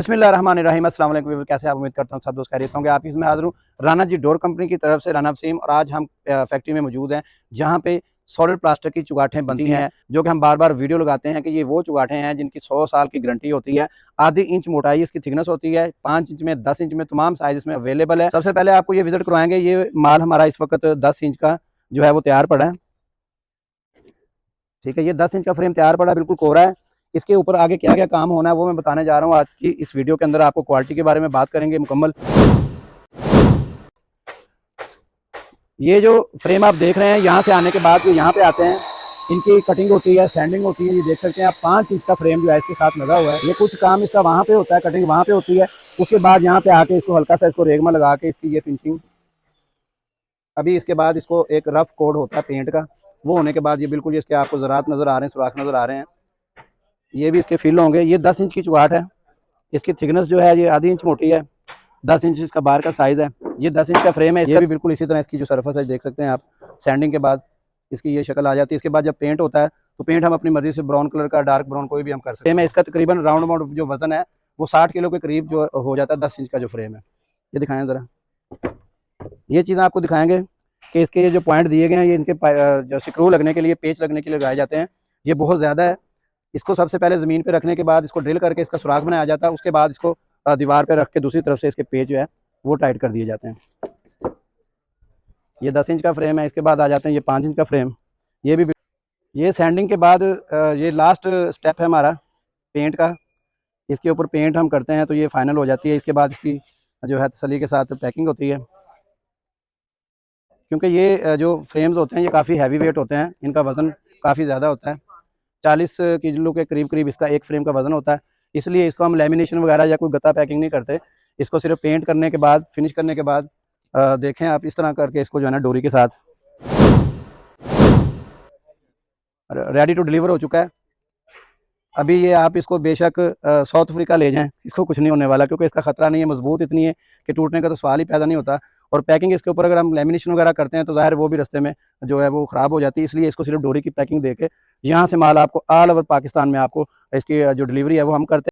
बिस्मिल्लाहिर्रहमानिर्रहीम। अस्सलाम वालेकुम। कैसे आप? उम्मीद करता हूँ सब दोस्त खैरियत होंगे। आप इसमें हाजिर हूँ राना जी डोर कंपनी की तरफ से, राना वसीम। और आज हम फैक्ट्री में मौजूद हैं जहाँ पे सॉलिड प्लास्टिक की चुगाठें बनती हैं, जो कि हम बार बार वीडियो लगाते हैं कि ये वो चुगाठें हैं जिनकी 100 साल की गारंटी होती है। आधी इंच मोटाई इसकी थिकनेस होती है, 5 इंच में, 10 इंच में, तमाम साइज इसमें अवेलेबल है। सबसे पहले आपको ये विजिट करवाएंगे। ये माल हमारा इस वक्त 10 इंच का जो है वो तैयार पड़ा है। ठीक है, ये 10 इंच का फ्रेम तैयार पड़ा है, बिल्कुल कोरा है। इसके ऊपर आगे क्या क्या काम होना है वो मैं बताने जा रहा हूँ आज की इस वीडियो के अंदर। आपको क्वालिटी के बारे में बात करेंगे मुकम्मल। ये जो फ्रेम आप देख रहे हैं, यहाँ से आने के बाद जो यहाँ पे आते हैं, इनकी कटिंग होती है, सैंडिंग होती है। ये देख सकते हैं आप, 5 इंच का फ्रेम जो है इसके साथ लगा हुआ है। ये कुछ काम इसका वहाँ पे होता है, कटिंग वहाँ पे होती है। उसके बाद यहाँ पे आके इसको हल्का सा इसको रेगमा लगा के इसकी ये फिनिशिंग। अभी इसके बाद इसको एक रफ कोड होता है पेंट का, वो होने के बाद ये बिल्कुल इसके आपको ज़रात नज़र आ रहे हैं, सुराख नज़र आ रहे हैं। ये भी इसके फिल होंगे। ये 10 इंच की चुगाट है। इसकी थिकनेस जो है ये आधी इंच मोटी है, 10 इंच इसका बाहर का साइज़ है। ये 10 इंच का फ्रेम है। ये भी बिल्कुल इसी तरह इसकी जो सरफेस है देख सकते हैं आप। सैंडिंग के बाद इसकी ये शक्ल आ जाती है। इसके बाद जब पेंट होता है तो पेंट हम अपनी मर्जी से ब्राउन कलर का, डार्क ब्राउन कोई भी हम कर सकते हैं। इसका तकरीबन राउंड अबाउट जो वजन है वो 60 किलो के करीब जो हो जाता है 10 इंच का जो फ्रेम है। ये दिखाएं ज़रा, ये चीज़ें आपको दिखाएंगे कि इसके ये जो पॉइंट दिए गए हैं, ये इनके जो स्क्रू लगने के लिए, पेच लगने के लिए लगाए जाते हैं। ये बहुत ज़्यादा है। इसको सबसे पहले ज़मीन पे रखने के बाद इसको ड्रिल करके इसका सुराख बनाया जाता है। उसके बाद इसको दीवार पे रख के दूसरी तरफ से इसके पेच जो है वो टाइट कर दिए जाते हैं। ये 10 इंच का फ्रेम है। इसके बाद आ जाते हैं ये 5 इंच का फ्रेम। ये सैंडिंग के बाद ये लास्ट स्टेप है हमारा पेंट का। इसके ऊपर पेंट हम करते हैं तो ये फाइनल हो जाती है। इसके बाद इसकी जो है तसल्ली के साथ पैकिंग होती है, क्योंकि ये जो फ्रेम्स होते हैं ये काफ़ी हैवी वेट होते हैं, इनका वज़न काफ़ी ज़्यादा होता है। 40 किलो के करीब करीब इसका एक फ्रेम का वज़न होता है। इसलिए इसको हम लेमिनेशन वगैरह या कोई गत्ता पैकिंग नहीं करते। इसको सिर्फ पेंट करने के बाद, फिनिश करने के बाद देखें आप, इस तरह करके इसको जो है ना डोरी के साथ रेडी टू डिलीवर हो चुका है। अभी ये आप इसको बेशक साउथ अफ्रीका ले जाएं, इसको कुछ नहीं होने वाला, क्योंकि इसका ख़तरा नहीं है, मजबूत इतनी है कि टूटने का तो सवाल ही पैदा नहीं होता। और पैकिंग इसके ऊपर अगर हम लेमिनेशन वगैरह करते हैं तो ज़ाहिर वो भी रास्ते में जो है वो ख़राब हो जाती है। इसलिए इसको सिर्फ डोरी की पैकिंग देके यहाँ से माल आपको ऑल ओवर पाकिस्तान में आपको इसकी जो डिलीवरी है वो हम करते हैं।